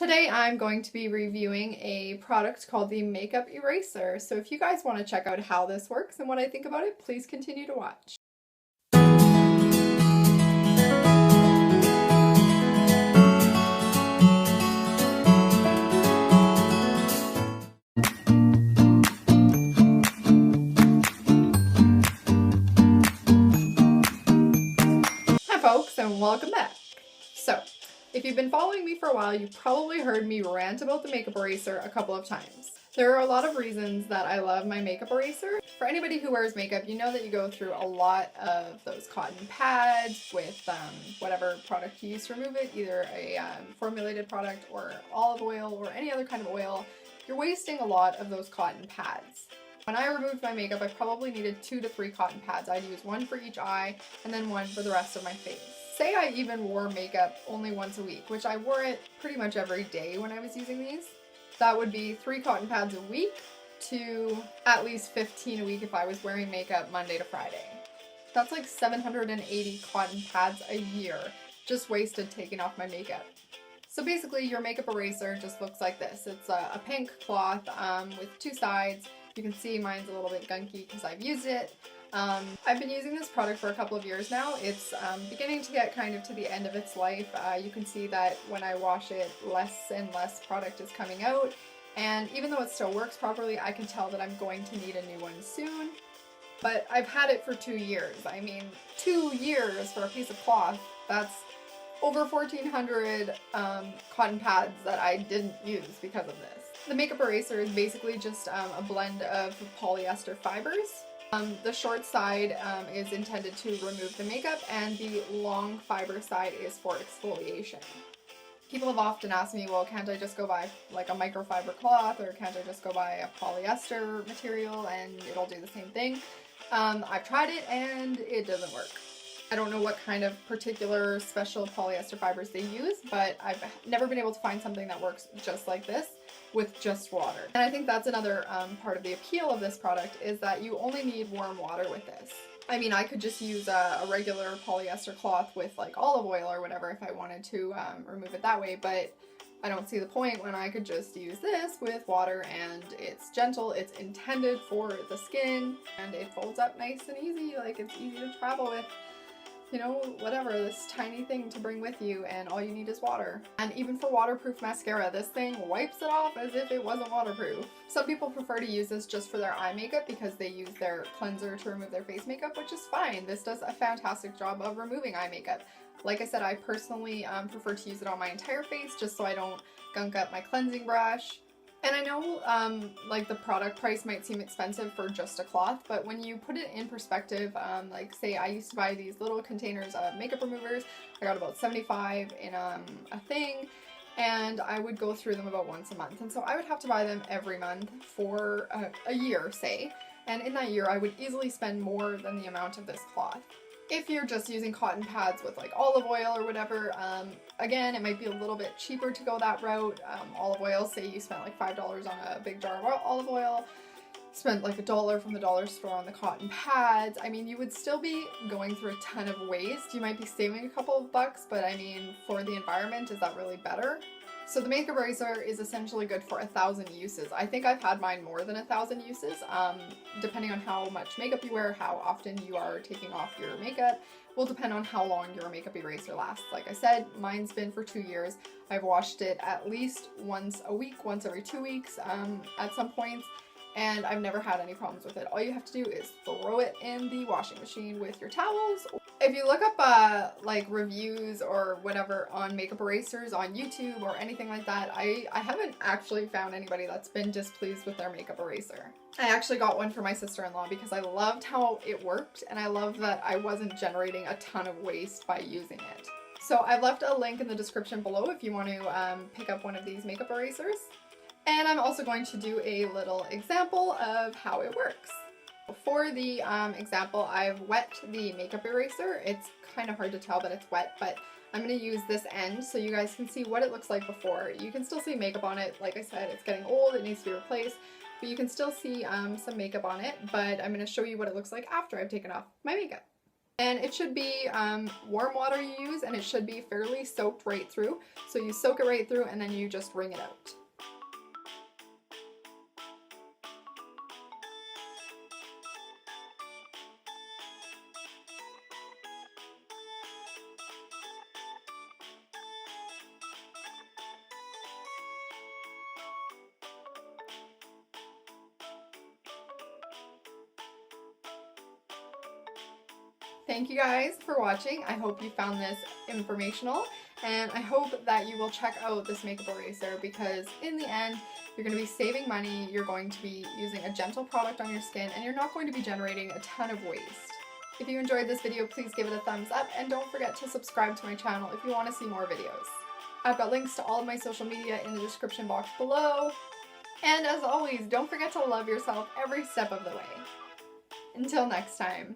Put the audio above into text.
Today I'm going to be reviewing a product called the Makeup Eraser. So if you guys want to check out how this works and what I think about it, please continue to watch. Hi folks, and welcome back. So, if you've been following me for a while, you've probably heard me rant about the makeup eraser a couple of times. There are a lot of reasons that I love my makeup eraser. For anybody who wears makeup, you know that you go through a lot of those cotton pads with whatever product you use to remove it, either a formulated product or olive oil or any other kind of oil. You're wasting a lot of those cotton pads. When I removed my makeup, I probably needed 2 to 3 cotton pads. I'd use one for each eye and then one for the rest of my face. Say I even wore makeup only once a week, which I wore it pretty much every day when I was using these. That would be 3 cotton pads a week to at least 15 a week if I was wearing makeup Monday to Friday. That's like 780 cotton pads a year just wasted taking off my makeup. So basically your makeup eraser just looks like this. It's a pink cloth with 2 sides. You can see mine's a little bit gunky because I've used it. I've been using this product for a couple of years now. It's beginning to get kind of to the end of its life. You can see that when I wash it, less and less product is coming out. And even though it still works properly, I can tell that I'm going to need a new one soon. But I've had it for 2 years. I mean, 2 years for a piece of cloth, that's over 1,400 cotton pads that I didn't use because of this. The makeup eraser is basically just a blend of polyester fibers. The short side is intended to remove the makeup, and the long fiber side is for exfoliation. People have often asked me, well, can't I just go buy like a microfiber cloth, or can't I just go buy a polyester material and it'll do the same thing? I've tried it and it doesn't work. I don't know what kind of particular special polyester fibers they use, but I've never been able to find something that works just like this with just water. And I think that's another part of the appeal of this product, is that you only need warm water with this. I mean, I could just use a regular polyester cloth with like olive oil or whatever if I wanted to remove it that way, but I don't see the point when I could just use this with water, and it's gentle, it's intended for the skin, and it folds up nice and easy. Like, it's easy to travel with. You know, whatever, this tiny thing to bring with you, and all you need is water. And even for waterproof mascara, this thing wipes it off as if it wasn't waterproof. Some people prefer to use this just for their eye makeup because they use their cleanser to remove their face makeup, which is fine. This does a fantastic job of removing eye makeup. Like I said, I personally prefer to use it on my entire face just so I don't gunk up my cleansing brush. And I know like the product price might seem expensive for just a cloth, but when you put it in perspective, like say I used to buy these little containers of makeup removers. I got about 75 in a thing, and I would go through them about once a month. And so I would have to buy them every month for a year, say. And in that year, I would easily spend more than the amount of this cloth. If you're just using cotton pads with like olive oil or whatever, again, it might be a little bit cheaper to go that route. Olive oil, say you spent like $5 on a big jar of olive oil, spent like $1 from the dollar store on the cotton pads. I mean, you would still be going through a ton of waste. You might be saving a couple of bucks, but I mean, for the environment, is that really better? So the makeup eraser is essentially good for 1,000 uses. I think I've had mine more than 1,000 uses, depending on how much makeup you wear, how often you are taking off your makeup, will depend on how long your makeup eraser lasts. Like I said, mine's been for 2 years. I've washed it at least once a week, once every 2 weeks at some points, and I've never had any problems with it. All you have to do is throw it in the washing machine with your towels. If you look up like reviews or whatever on makeup erasers on YouTube or anything like that, I haven't actually found anybody that's been displeased with their makeup eraser. I actually got one for my sister-in-law because I loved how it worked, and I loved that I wasn't generating a ton of waste by using it. So I've left a link in the description below if you want to pick up one of these makeup erasers. And I'm also going to do a little example of how it works. For the example, I've wet the makeup eraser. It's kind of hard to tell that it's wet, but I'm going to use this end so you guys can see what it looks like before. You can still see makeup on it. Like I said, it's getting old, it needs to be replaced, but you can still see some makeup on it, but I'm going to show you what it looks like after I've taken off my makeup. And it should be warm water you use, and it should be fairly soaked right through. So you soak it right through and then you just wring it out. Thank you guys for watching. I hope you found this informational, and I hope that you will check out this makeup eraser, because in the end, you're going to be saving money, you're going to be using a gentle product on your skin, and you're not going to be generating a ton of waste. If you enjoyed this video, please give it a thumbs up, and don't forget to subscribe to my channel if you want to see more videos. I've got links to all of my social media in the description box below. And as always, don't forget to love yourself every step of the way. Until next time.